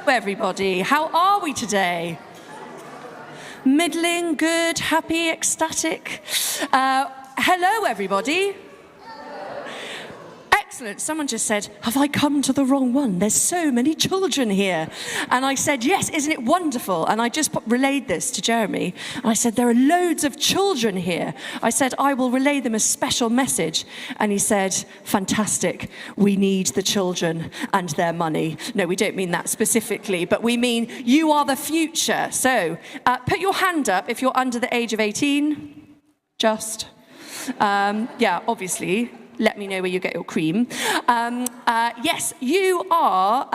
everybody. How are we today? Middling, good, happy, ecstatic. Hello, everybody. Excellent. Someone just said, have I come to the wrong one? There's so many children here. And I said, yes, isn't it wonderful? And I just relayed this to Jeremy. And I said, there are loads of children here. I said, I will relay them a special message. And he said, fantastic. We need the children and their money. No, we don't mean that specifically, but we mean you are the future. So put your hand up if you're under the age of 18. Just. Yeah, obviously. Let me know where you get your cream. Yes, you are.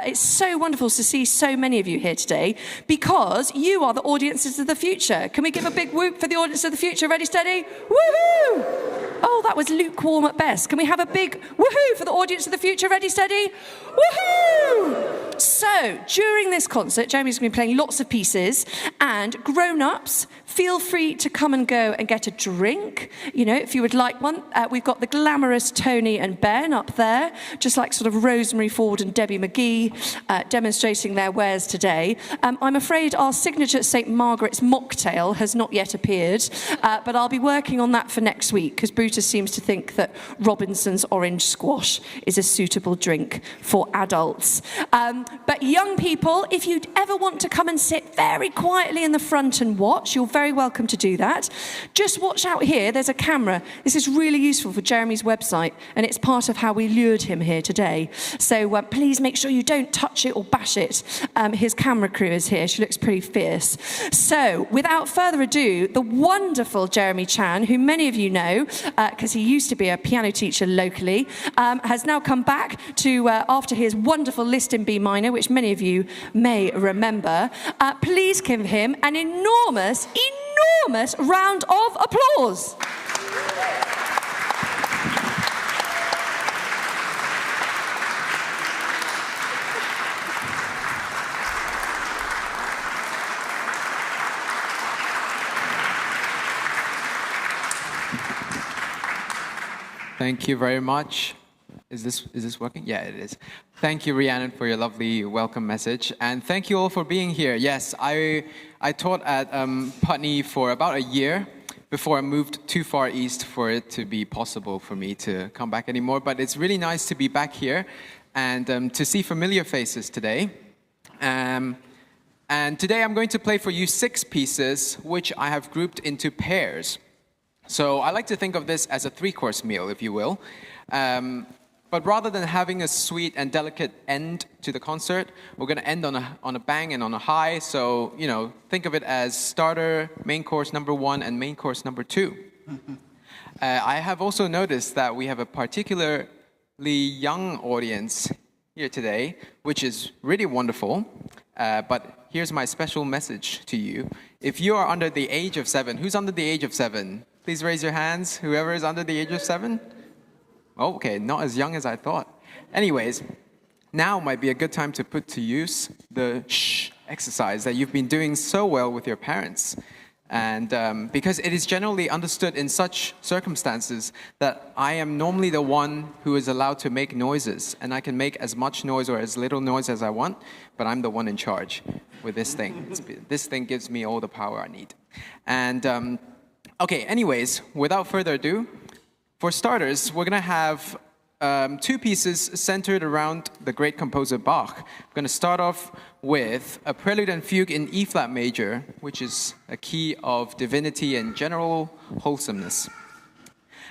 It's so wonderful to see so many of you here today because you are the audiences of the future. Can we give a big whoop for the audience of the future? Ready, steady? Woohoo! Oh, that was lukewarm at best. Can we have a big woohoo for the audience of the future? Ready, steady? Woohoo! So, during this concert, Jeremy's going to be playing lots of pieces, and grown-ups, feel free to come and go and get a drink, you know, if you would like one. We've got the glamorous Tony and Ben up there, just like sort of Rosemary Ford and Debbie McGee, demonstrating their wares today. I'm afraid our signature St. Margaret's mocktail has not yet appeared, but I'll be working on that for next week, because Brutus seems to think that Robinson's orange squash is a suitable drink for adults. But young people, if you ever want to come and sit very quietly in the front and watch, you're very welcome to do that. Just watch out here, there's a camera. This is really useful for Jeremy's website, and it's part of how we lured him here today. So please make sure you don't touch it or bash it. His camera crew is here. She looks pretty fierce. So without further ado, the wonderful Jeremy Chan, who many of you know, because he used to be a piano teacher locally, has now come back to, after his wonderful Liszt in B minor, which many of you may remember. Please give him an enormous round of applause. Thank you very much. Is this working? Yeah, it is. Thank you, Rhiannon, for your lovely welcome message. And thank you all for being here. Yes, I taught at Putney for about a year before I moved too far east for it to be possible for me to come back anymore. But it's really nice to be back here and to see familiar faces today. And today I'm going to play for you 6 pieces, which I have grouped into pairs. So I like to think of this as a 3-course meal, if you will. But rather than having a sweet and delicate end to the concert, we're going to end on a bang and on a high. So, you know, think of it as starter, main course number 1, and main course number 2. I have also noticed that we have a particularly young audience here today, which is really wonderful. But here's my special message to you. If you are under the age of 7, who's under the age of 7? Please raise your hands, whoever is under the age of 7. Oh, okay, not as young as I thought. Anyways, now might be a good time to put to use the shh exercise that you've been doing so well with your parents. And because it is generally understood in such circumstances that I am normally the one who is allowed to make noises, and I can make as much noise or as little noise as I want, but I'm the one in charge with this thing. This thing gives me all the power I need. And okay, anyways, without further ado, for starters, we're going to have 2 pieces centered around the great composer Bach. We're going to start off with a prelude and fugue in E-flat major, which is a key of divinity and general wholesomeness.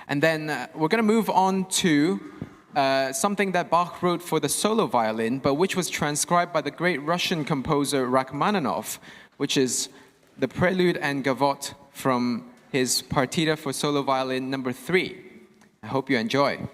And then we're going to move on to something that Bach wrote for the solo violin, but which was transcribed by the great Russian composer Rachmaninoff, which is the prelude and gavotte from his partita for solo violin number 3. I hope you enjoy.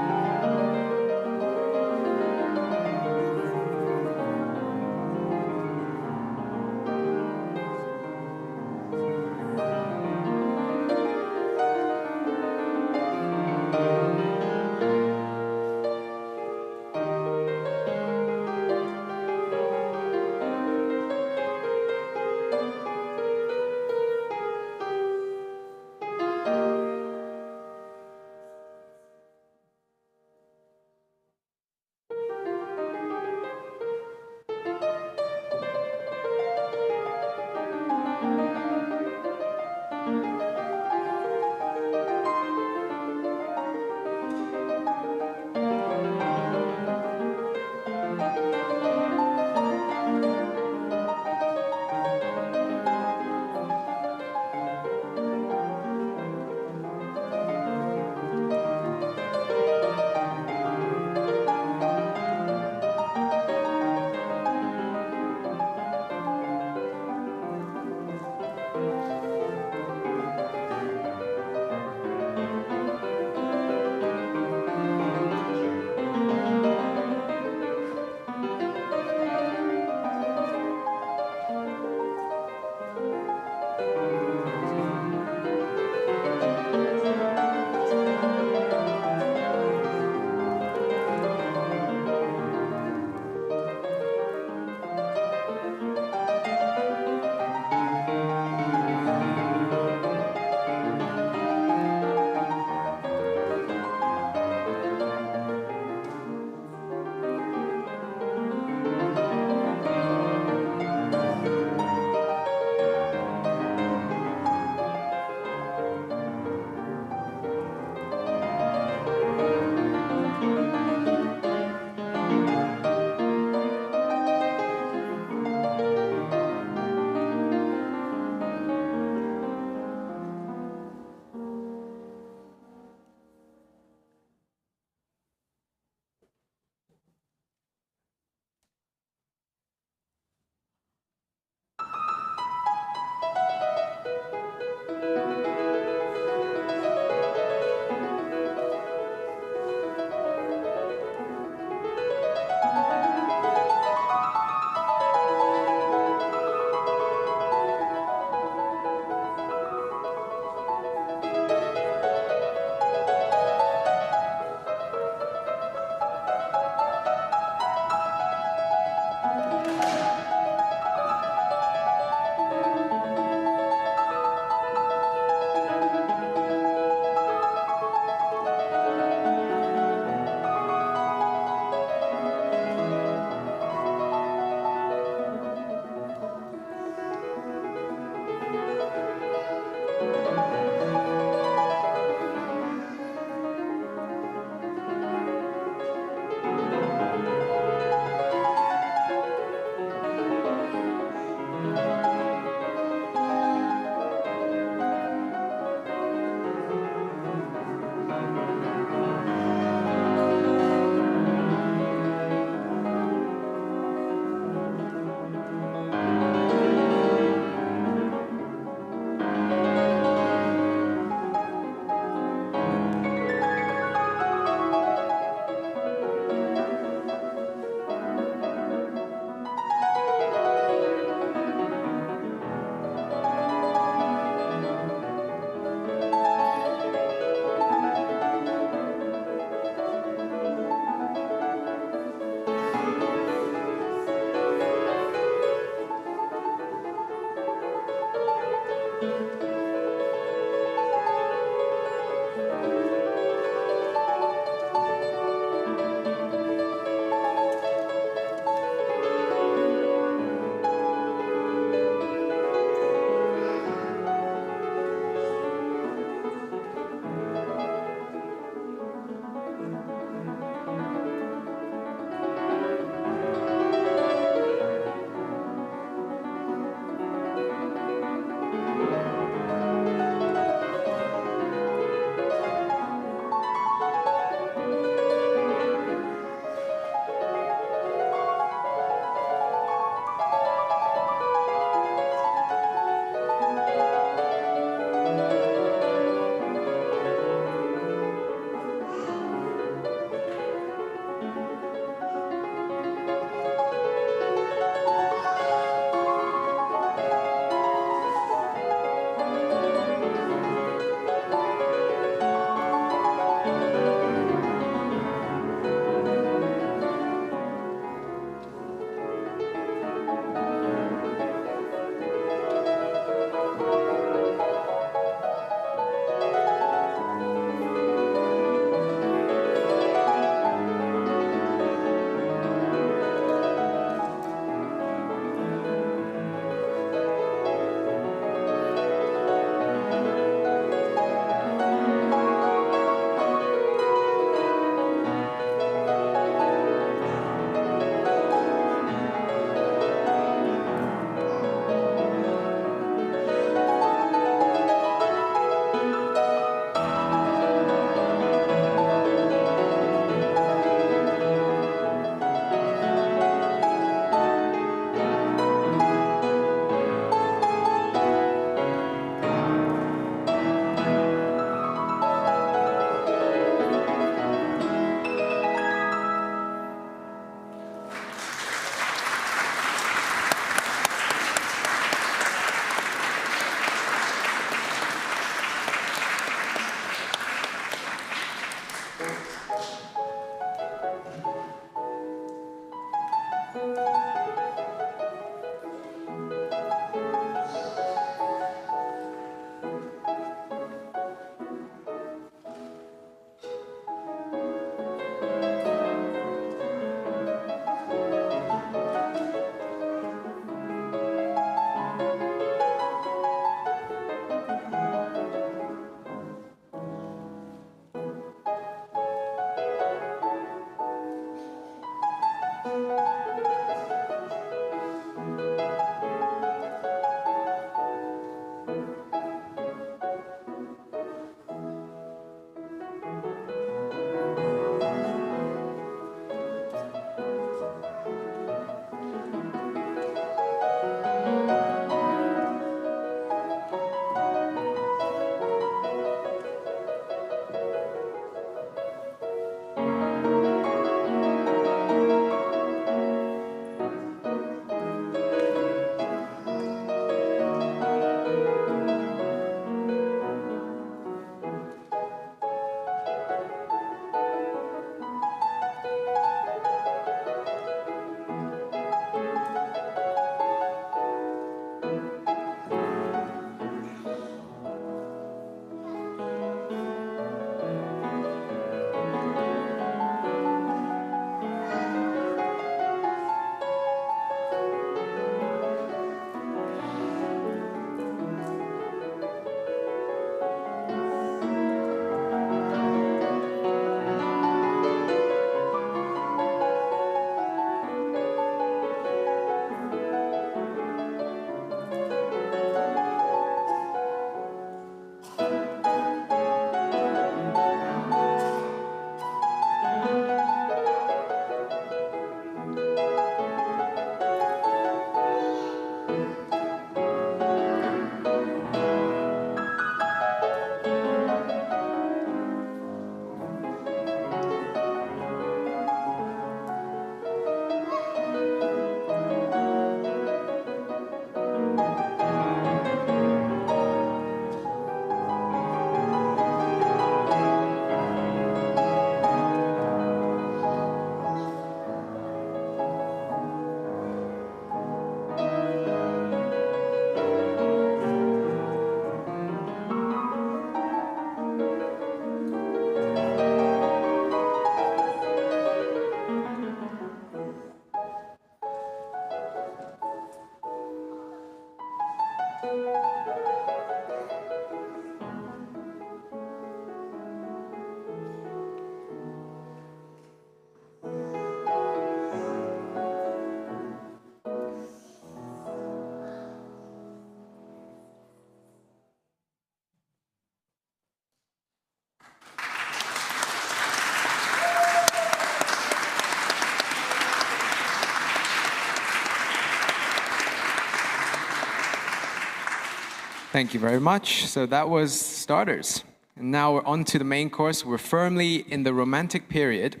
Thank you very much. So that was starters. And now we're on to the main course. We're firmly in the Romantic period.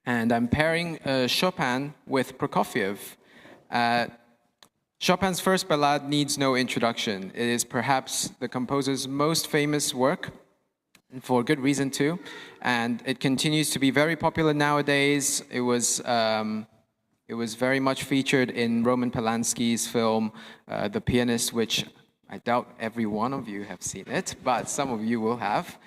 And I'm pairing Chopin with Prokofiev. Chopin's first ballade needs no introduction. It is perhaps the composer's most famous work, and for good reason too. And it continues to be very popular nowadays. It was very much featured in Roman Polanski's film, The Pianist, which I doubt every one of you have seen it, but some of you will have.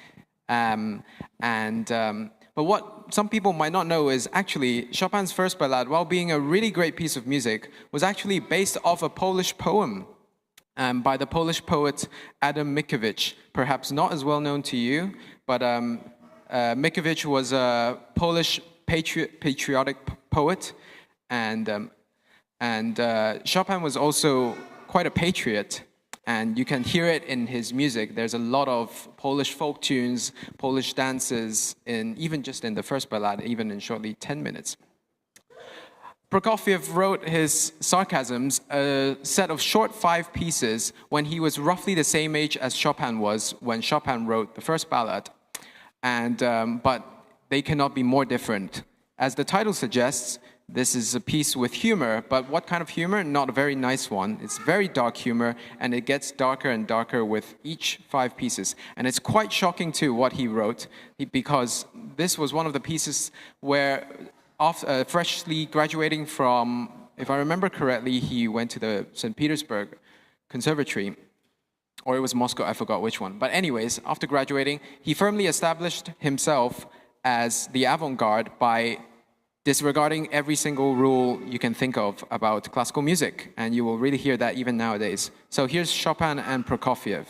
But what some people might not know is actually Chopin's first ballade, while being a really great piece of music, was actually based off a Polish poem by the Polish poet Adam Mickiewicz. Perhaps not as well known to you, but Mickiewicz was a Polish patriotic poet, and Chopin was also quite a patriot. And you can hear it in his music. There's a lot of Polish folk tunes, Polish dances, even just in the first ballad, even in shortly 10 minutes. Prokofiev wrote his sarcasms, a set of short 5 pieces, when he was roughly the same age as Chopin was when Chopin wrote the first ballad. But they cannot be more different. As the title suggests, this is a piece with humor, but what kind of humor? Not a very nice one. It's very dark humor, and it gets darker and darker with each 5 pieces. And it's quite shocking, too, what he wrote, because this was one of the pieces where, freshly graduating from, if I remember correctly, he went to the St. Petersburg Conservatory, or it was Moscow, I forgot which one. But anyways, after graduating, he firmly established himself as the avant-garde by disregarding every single rule you can think of about classical music, and you will really hear that even nowadays. So here's Chopin and Prokofiev.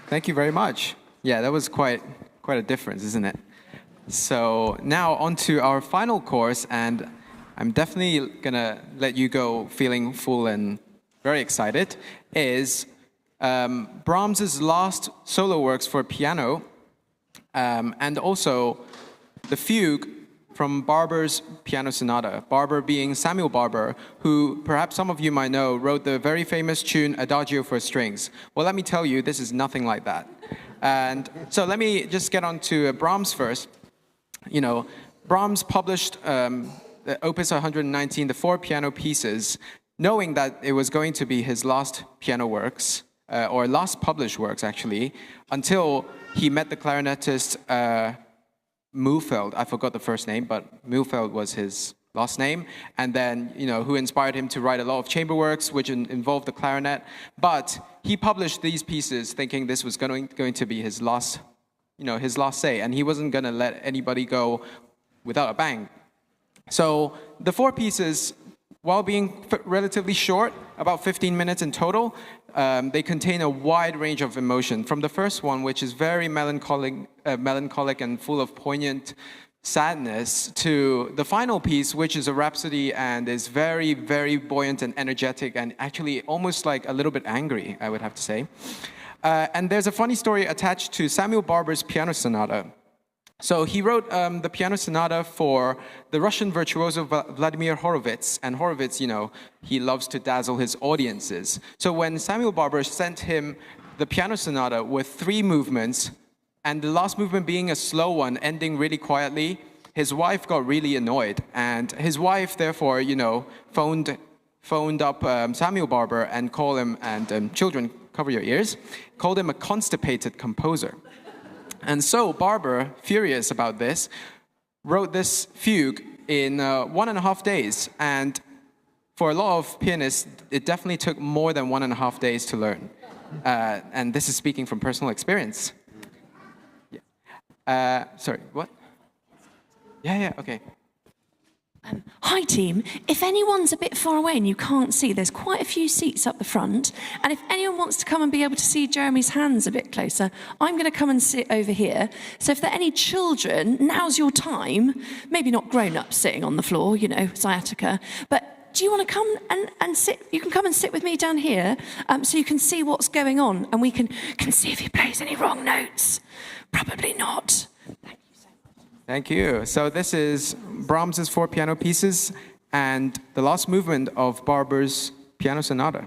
Thank you very much. Yeah, that was quite a difference, isn't it? So now on to our final course, and I'm definitely gonna let you go feeling full and very excited, is Brahms's last solo works for piano, and also the fugue from Barber's piano sonata. Barber being Samuel Barber, who perhaps some of you might know wrote the very famous tune Adagio for Strings. Well, let me tell you, this is nothing like that. And so let me just get on to Brahms first. You know, Brahms published the Opus 119, the 4 piano pieces, knowing that it was going to be his last piano works, or last published works actually, until he met the clarinetist Mühlfeld. I forgot the first name, but Mühlfeld was his last name, and then, you know, who inspired him to write a lot of chamber works, which involved the clarinet. But he published these pieces thinking this was going to be his last, his last say, and he wasn't going to let anybody go without a bang. So the 4 pieces, while being relatively short, about 15 minutes in total, they contain a wide range of emotion. From the first one, which is very melancholic and full of poignant sadness, to the final piece, which is a rhapsody and is very, very buoyant and energetic and actually almost like a little bit angry, I would have to say. And there's a funny story attached to Samuel Barber's piano sonata. So he wrote the piano sonata for the Russian virtuoso Vladimir Horowitz. And Horowitz, he loves to dazzle his audiences. So when Samuel Barber sent him the piano sonata with 3 movements, and the last movement being a slow one, ending really quietly, his wife got really annoyed. And his wife, therefore, phoned up Samuel Barber and called him, and children, cover your ears, called him a constipated composer. And so Barber, furious about this, wrote this fugue in 1.5 days. And for a lot of pianists, it definitely took more than 1.5 days to learn. And this is speaking from personal experience. Yeah. Sorry, what? Yeah, okay. Hi team, if anyone's a bit far away and you can't see, there's quite a few seats up the front, and if anyone wants to come and be able to see Jeremy's hands a bit closer, I'm going to come and sit over here. So if there are any children, now's your time. Maybe not grown-ups sitting on the floor, sciatica, but do you want to come and sit? You can come and sit with me down here, so you can see what's going on, and we can see if he plays any wrong notes. Probably not. Thank you. So this is Brahms's 4 piano pieces and the last movement of Barber's piano sonata.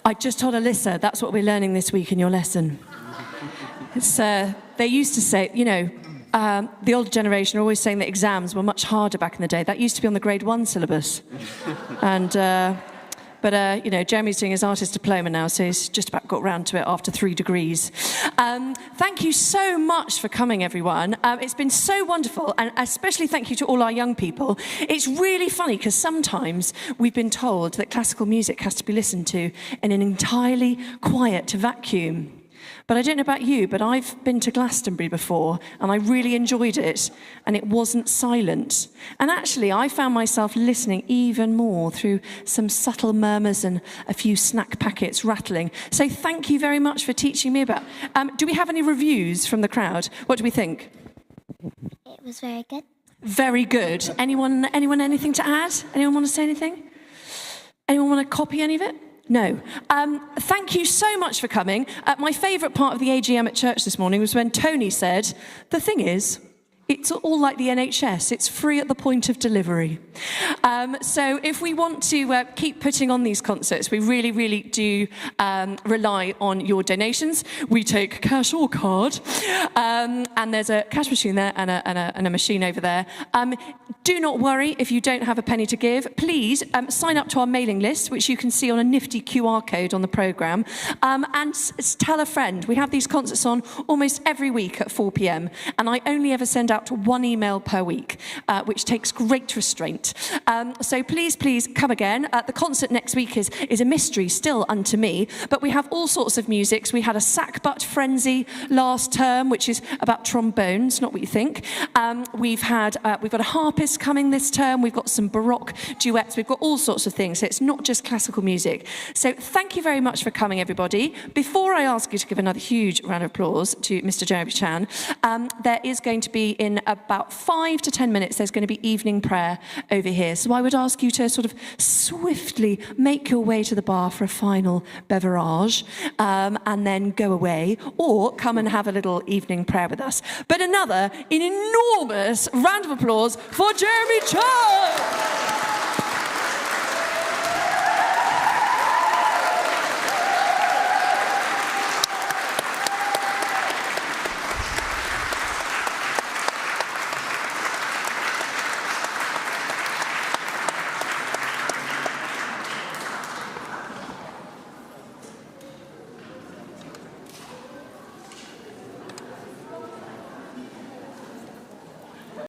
I just told Alyssa, that's what we're learning this week in your lesson. It's, they used to say, you know, the older generation are always saying that exams were much harder back in the day. That used to be on the grade 1 syllabus. But you know, Jeremy's doing his artist diploma now, so he's just about got round to it after 3 degrees. Thank you so much for coming, everyone. It's been so wonderful, and especially thank you to all our young people. It's really funny, because sometimes we've been told that classical music has to be listened to in an entirely quiet vacuum. But I don't know about you, but I've been to Glastonbury before, and I really enjoyed it, and it wasn't silent. And actually, I found myself listening even more through some subtle murmurs and a few snack packets rattling. So thank you very much for teaching me about. Do we have any reviews from the crowd? What do we think? It was very good. Very good. Anyone anything to add? Anyone want to say anything? Anyone want to copy any of it? No. Thank you so much for coming. My favourite part of the AGM at church this morning was when Tony said, the thing is, it's all like the NHS. It's free at the point of delivery. So if we want to keep putting on these concerts, we really, really do rely on your donations. We take cash or card. And there's a cash machine there and a machine over there. Do not worry if you don't have a penny to give. Please sign up to our mailing list, which you can see on a nifty QR code on the programme. And tell a friend. We have these concerts on almost every week at 4 p.m. And I only ever send out 1 email per week, which takes great restraint. So please come again. The concert next week is a mystery still unto me, but we have all sorts of musics. We had a sackbut frenzy last term, which is about trombones, not what you think. We've got a harpist coming this term. We've got some Baroque duets. We've got all sorts of things. So it's not just classical music. So thank you very much for coming, everybody. Before I ask you to give another huge round of applause to Mr. Jeremy Chan, there is going to be in about 5 to 10 minutes, there's going to be evening prayer over here. So I would ask you to sort of swiftly make your way to the bar for a final beverage, and then go away, or come and have a little evening prayer with us. But an enormous round of applause for Jeremy Chan!